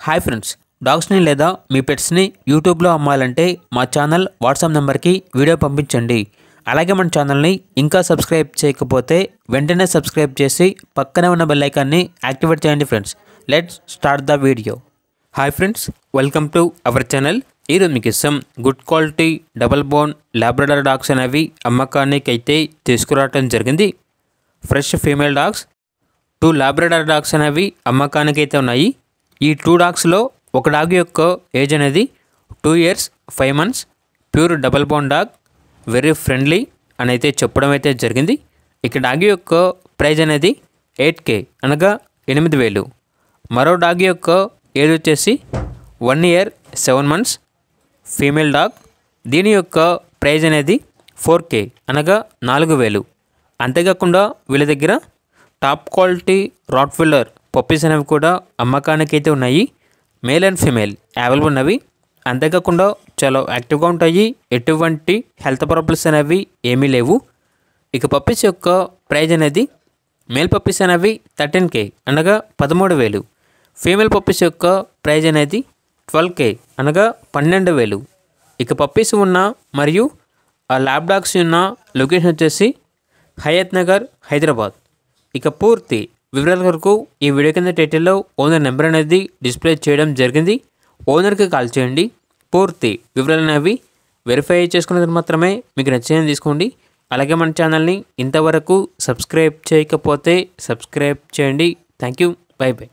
Hi friends, డాగ్స్ని లేదా మీ పెట్స్ని యూట్యూబ్లో అమ్మాలంటే మా ఛానల్ వాట్సాప్ నెంబర్కి వీడియో పంపించండి. అలాగే మన ఛానల్ని ఇంకా సబ్స్క్రైబ్ చేయకపోతే వెంటనే సబ్స్క్రైబ్ చేసి పక్కనే ఉన్న బెల్ ఐకాన్ని యాక్టివేట్ చేయండి friends. Let's start the video. Hi friends, welcome to our channel. ఈరోజు మీకు ఇష్టం good quality double bone Labrador dogs అనేవి అమ్మకానికి అయితే తీసుకురావడం జరిగింది. Fresh female dogs 2 Labrador dogs అనేవి అమ్మకానికి అయితే ఉన్నాయి. ఈ 2 డాగ్స్లో ఒక డాగ్ యొక్క ఏజ్ అనేది 2 years 5 months, pure double bone dog, very friendly అని అయితే చెప్పడం అయితే జరిగింది. ఇక డాగ్ యొక్క ప్రైజ్ అనేది 8K అనగా 8,000. మరో డాగ్ యొక్క ఏజ్ వచ్చేసి 1 year 7 months, ఫీమేల్ డాగ్. దీని యొక్క ప్రైజ్ అనేది 4K అనగా 4,000. అంతేకాకుండా వీళ్ళ దగ్గర టాప్ క్వాలిటీ రాట్వీలర్ పప్పీస్ అనేవి కూడా అమ్మకానికి అయితే ఉన్నాయి. మేల్ అండ్ ఫీమేల్ అవైలబుల్ ఉన్నవి. అంతేకాకుండా చాలా యాక్టివ్గా ఉంటాయి. ఎటువంటి హెల్త్ ప్రాబ్లమ్స్ అనేవి ఏమీ లేవు. ఇక పప్పీస్ యొక్క ప్రైజ్ అనేది మేల్ పప్పీస్ అనేవి 13K అనగా 13,000. ఫీమేల్ పప్పీస్ యొక్క ప్రైజ్ అనేది 12K అనగా 12,000. ఇక పప్పీస్ ఉన్న మరియు ఆ ల్యాబ్ డాగ్స్ ఉన్న లొకేషన్ వచ్చేసి హయత్ నగర్, హైదరాబాద్. ఇక పూర్తి వివరాల వరకు ఈ వీడియో కింద టైటిల్లో ఓనర్ నెంబర్ అనేది డిస్ప్లే చేయడం జరిగింది. ఓనర్కి కాల్ చేయండి. పూర్తి వివరాలు అనేవి వెరిఫై చేసుకున్నది మాత్రమే మీకు నచ్చింది తీసుకోండి. అలాగే మన ఛానల్ని ఇంతవరకు సబ్స్క్రైబ్ చేయకపోతే సబ్స్క్రైబ్ చేయండి. Thank you. By by.